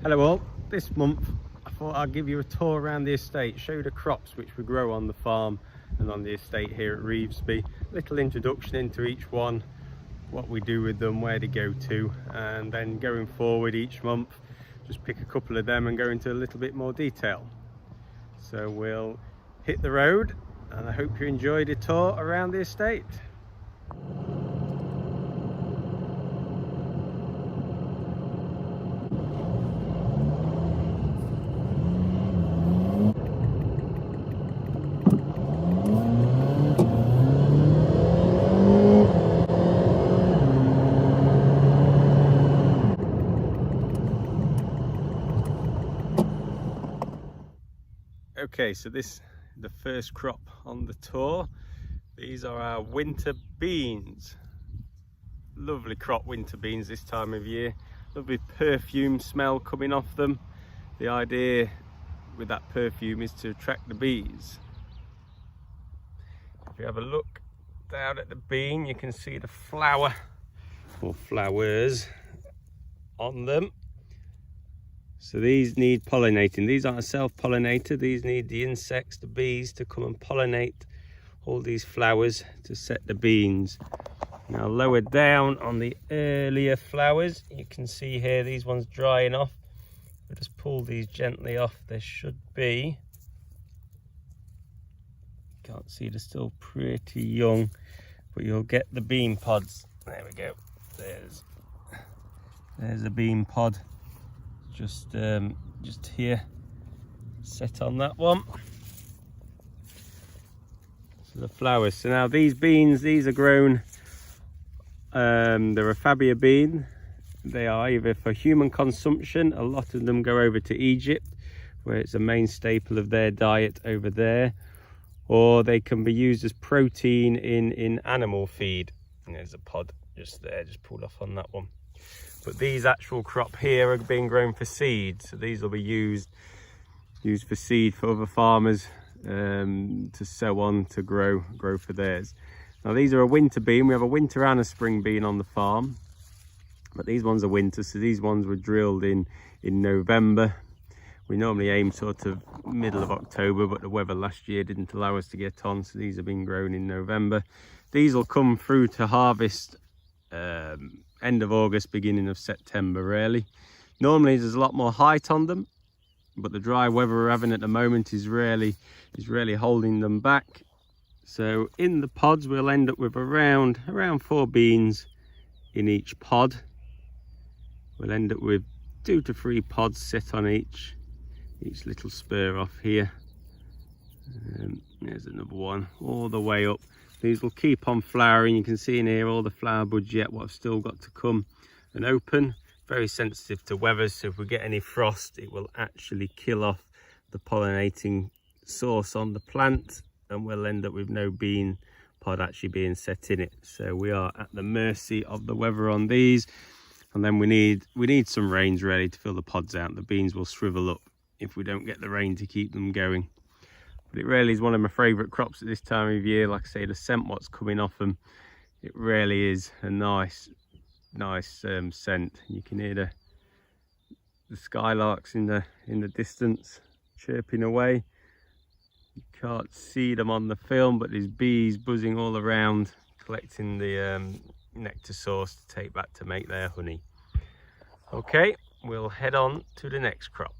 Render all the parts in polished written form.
Hello all, this month I thought I'd give you a tour around the estate, show you the crops which we grow on the farm and on the estate here at Revesby. Little introduction into each one, what we do with them, where they go to, and then going forward each month just pick a couple of them and go into a little bit more detail. So we'll hit the road and I hope you enjoyed the tour around the estate. Okay, so this is the first crop on the tour. These are our winter beans. Lovely crop, winter beans this time of year. Lovely perfume smell coming off them. The idea with that perfume is to attract the bees. If you have a look down at the bean, you can see the flower or flowers on them. So these need pollinating. These aren't a self-pollinator. These need the insects, the bees, to come and pollinate all these flowers to set the beans. Now lower down on the earlier flowers, you can see here these ones drying off. We'll just pull these gently off. There should be, can't see, they're still pretty young, but you'll get the bean pods. There we go. There's a bean pod. Just here, set on that one. So the flowers. So now these beans, these are grown. They're a Fabia bean. They are either for human consumption. A lot of them go over to Egypt, where it's a main staple of their diet over there, or they can be used as protein in animal feed. And there's a pod just there, just pulled off on that one. But these actual crop here are being grown for seed, so these will be used for seed for other farmers to sow on to grow for theirs. Now these are a winter bean. We have a winter and a spring bean on the farm, but these ones are winter, so these ones were drilled in November. We normally aim sort of middle of October, but the weather last year didn't allow us to get on, so these have been grown in November. These will come through to harvest end of August, beginning of September really. Normally there's a lot more height on them, but the dry weather we're having at the moment is really holding them back. So in the pods we'll end up with around 4 beans in each pod. We'll end up with 2 to 3 pods set on each little spur off here. There's another one all the way up. These will keep on flowering. You can see in here all the flower buds yet what have still got to come and open. Very sensitive to weather, so if we get any frost it will actually kill off the pollinating source on the plant, and we'll end up with no bean pod actually being set in it. So we are at the mercy of the weather on these, and then we need some rains really to fill the pods out. The beans will shrivel up if we don't get the rain to keep them going. But it really is one of my favourite crops at this time of year. Like I say, the scent what's coming off them, it really is a nice scent. You can hear the skylarks in the distance chirping away. You can't see them on the film, but there's bees buzzing all around collecting the nectar source to take back to make their honey. Okay, we'll head on to the next crop.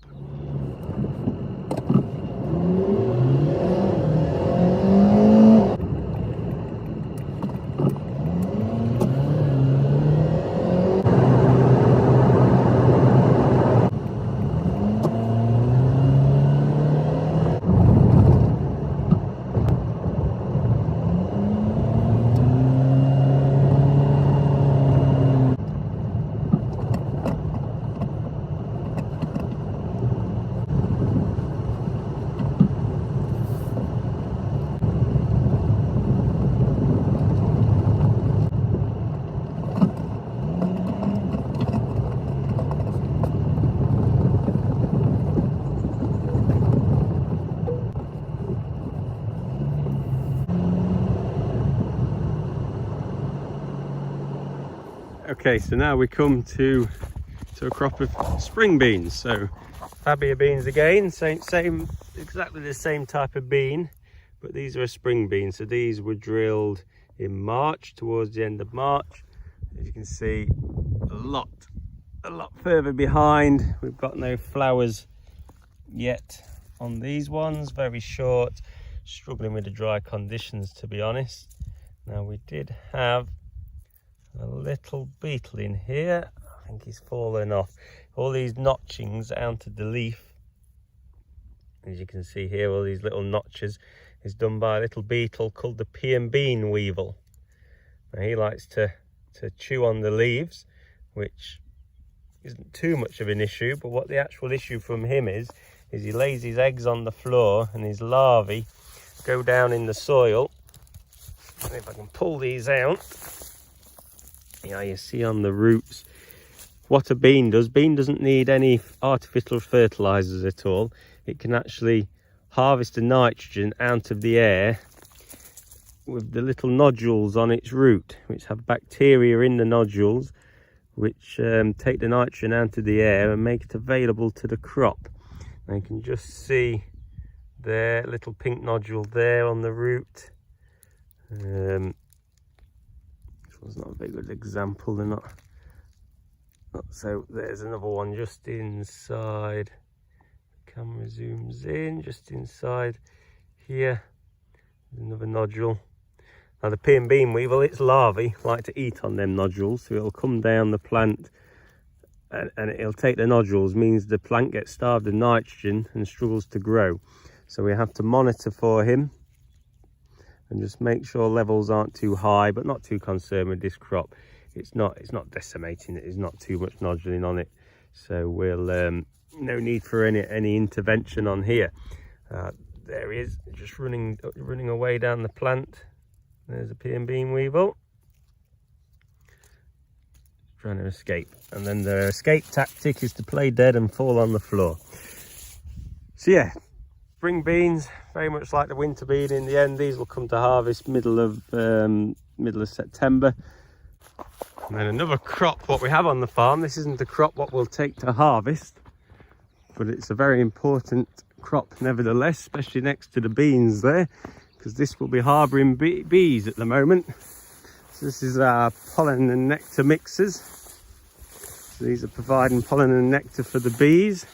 Okay, so now we come to to a crop of spring beans. So Fabia beans again, same exactly the same type of bean, but these are a spring bean. So these were drilled in March, towards the end of March. As you can see, a lot further behind. We've got no flowers yet on these ones, very short, struggling with the dry conditions, to be honest. Now, we did have a little beetle in here. I think he's fallen off. All these notchings out of the leaf, as you can see here, all these little notches is done by a little beetle called the pea and bean weevil. Now, he likes to chew on the leaves, which isn't too much of an issue, but what the actual issue from him is he lays his eggs on the floor and his larvae go down in the soil. And if I can pull these out, yeah, you see on the roots what a bean does. Bean doesn't need any artificial fertilizers at all. It can actually harvest the nitrogen out of the air with the little nodules on its root, which have bacteria in the nodules, which take the nitrogen out of the air and make it available to the crop. And you can just see there, little pink nodule there on the root. This one's not a very good example. They're not. So there's another one just inside. The camera zooms in, just inside here. There's another nodule. Now, the pea and bean weevil, its larvae like to eat on them nodules, so it'll come down the plant and it'll take the nodules, means the plant gets starved of nitrogen and struggles to grow. So we have to monitor for him and just make sure levels aren't too high, but not too concerned with this crop. It's not decimating it, there's not too much noduling on it. So we'll no need for any intervention on here. There he is, just running away down the plant. There's a pea and bean weevil trying to escape, and then the escape tactic is to play dead and fall on the floor. So yeah, spring beans, very much like the winter bean. In the end, these will come to harvest middle of September. And then another crop what we have on the farm, this isn't a crop what we'll take to harvest, but it's a very important crop nevertheless, especially next to the beans there, because this will be harbouring bees at the moment. So this is our pollen and nectar mixers. So these are providing pollen and nectar for the bees.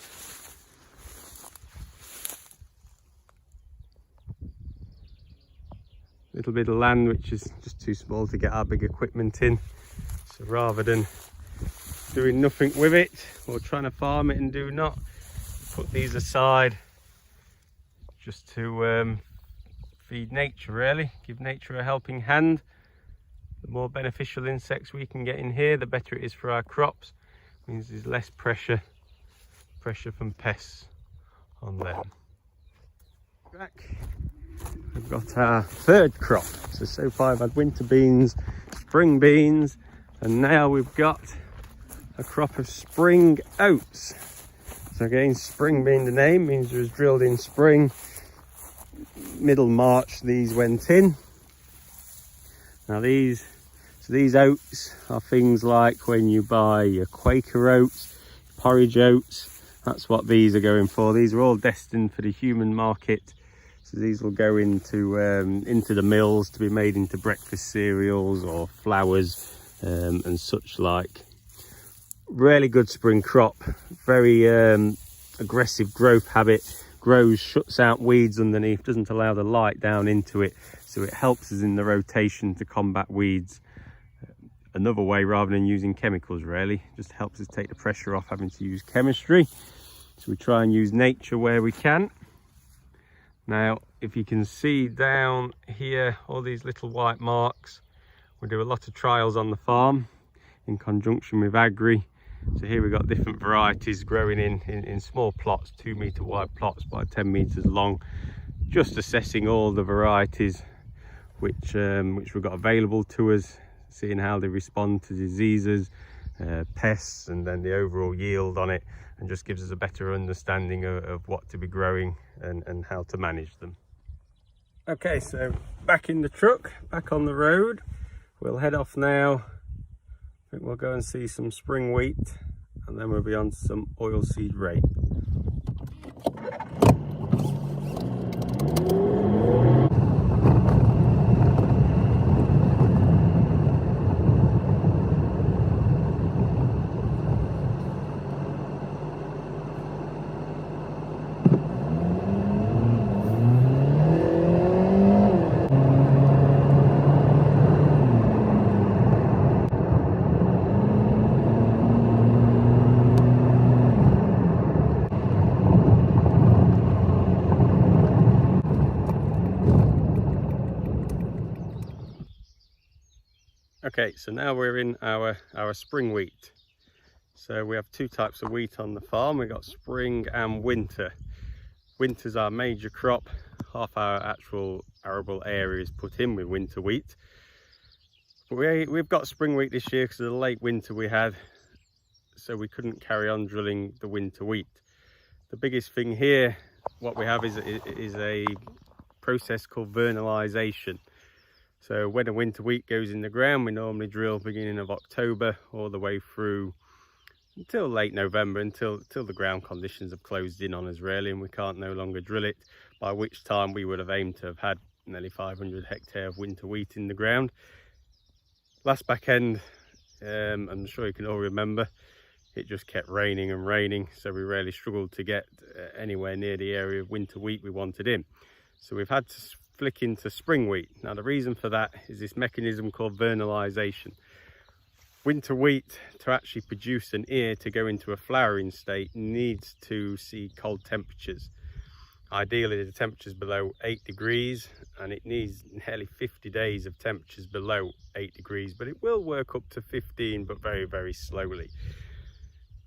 A little bit of land which is just too small to get our big equipment in. So rather than doing nothing with it or trying to farm it and do not, put these aside just to feed nature, really, give nature a helping hand. The more beneficial insects we can get in here, the better it is for our crops. It means there's less pressure from pests on them. Back, we've got our third crop. So far I've had winter beans, spring beans, and now we've got a crop of spring oats. So again, spring being the name, means it was drilled in spring. Middle March these went in. Now these oats are things like when you buy your Quaker oats, porridge oats, that's what these are going for. These are all destined for the human market. So these will go into the mills to be made into breakfast cereals or flours and such like. Really good spring crop, very aggressive growth habit. Grows, shuts out weeds underneath, doesn't allow the light down into it, so it helps us in the rotation to combat weeds. Another way, rather than using chemicals, really just helps us take the pressure off having to use chemistry. So we try and use nature where we can. Now, if you can see down here, all these little white marks, we do a lot of trials on the farm in conjunction with Agri. So here we've got different varieties growing in small plots, 2 metre wide plots by 10 metres long, just assessing all the varieties which we've got available to us, seeing how they respond to diseases, pests, and then the overall yield on it, and just gives us a better understanding of what to be growing and how to manage them. Okay, so back in the truck, back on the road. We'll head off now. I think we'll go and see some spring wheat and then we'll be on to some oilseed rape. Okay, so now we're in our spring wheat. So we have two types of wheat on the farm. We've got spring and winter. Winter's our major crop. Half our actual arable area is put in with winter wheat. But we've got spring wheat this year because of the late winter we had, so we couldn't carry on drilling the winter wheat. The biggest thing here, what we have is a process called vernalization. So when a winter wheat goes in the ground, we normally drill beginning of October all the way through until late November, until the ground conditions have closed in on us really, and we can't no longer drill it, by which time we would have aimed to have had nearly 500 hectare of winter wheat in the ground. Last back end, I'm sure you can all remember, it just kept raining and raining, so we really struggled to get anywhere near the area of winter wheat we wanted in. So we've had to flick into spring wheat. Now the reason for that is this mechanism called vernalization. Winter wheat, to actually produce an ear to go into a flowering state, needs to see cold temperatures. Ideally the temperature's below 8 degrees, and it needs nearly 50 days of temperatures below 8 degrees, but it will work up to 15, but very, very slowly.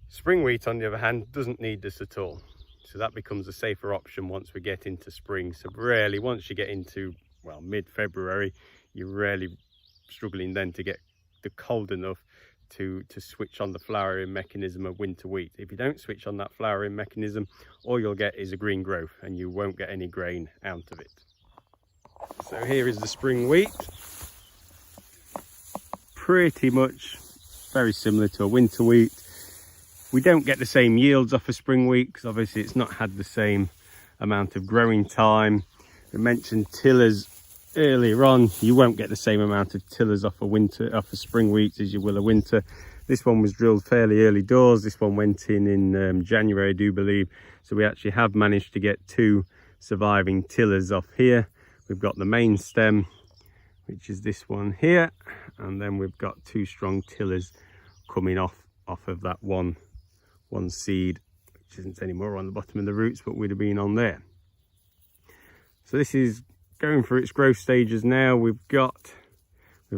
Spring wheat, on the other hand, doesn't need this at all. So that becomes a safer option once we get into spring. So really, once you get into, well, mid-February, you're really struggling then to get the cold enough to switch on the flowering mechanism of winter wheat. If you don't switch on that flowering mechanism, all you'll get is a green growth and you won't get any grain out of it. So here is the spring wheat. Pretty much very similar to a winter wheat. We don't get the same yields off a spring wheat because obviously it's not had the same amount of growing time. We mentioned tillers earlier on. You won't get the same amount of tillers off a spring wheat as you will a winter. This one was drilled fairly early doors. This one went in January, I do believe. So we actually have managed to get 2 surviving tillers off here. We've got the main stem, which is this one here, and then we've got 2 strong tillers coming off of that one seed, which isn't anymore on the bottom of the roots, but would have been on there. So this is going through its growth stages now. We've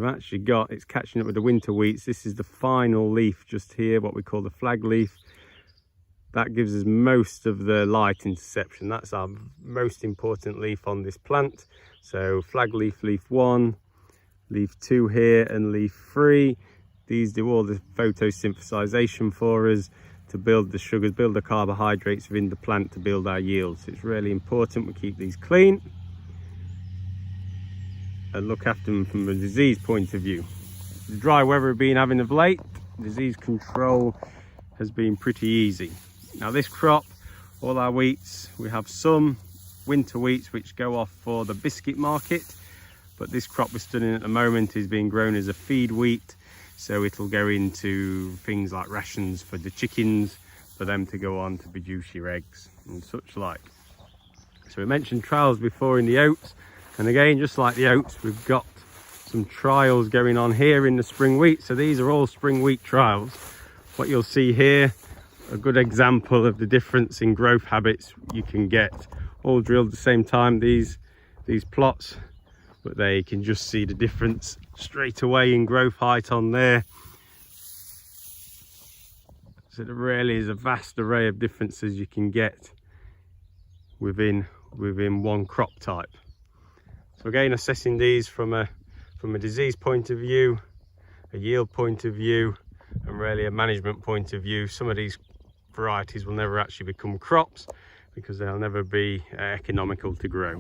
actually got, it's catching up with the winter wheats. This is the final leaf just here, what we call the flag leaf. That gives us most of the light interception. That's our most important leaf on this plant. So flag leaf, leaf 1, leaf 2 here, and leaf 3. These do all the photosynthesization for us, to build the sugars, build the carbohydrates within the plant to build our yields. It's really important we keep these clean and look after them from a disease point of view. The dry weather we've been having of late, disease control has been pretty easy. Now this crop, all our wheats, we have some winter wheats which go off for the biscuit market, but this crop we're studying at the moment is being grown as a feed wheat. So it'll go into things like rations for the chickens, for them to go on to produce your eggs and such like. So we mentioned trials before in the oats, and again, just like the oats, we've got some trials going on here in the spring wheat. So these are all spring wheat trials. What you'll see here, a good example of the difference in growth habits you can get, all drilled at the same time, these plots, but they can just see the difference straight away in growth height on there. So there really is a vast array of differences you can get within one crop type. So again, assessing these from a disease point of view, a yield point of view, and really a management point of view. Some of these varieties will never actually become crops because they'll never be economical to grow.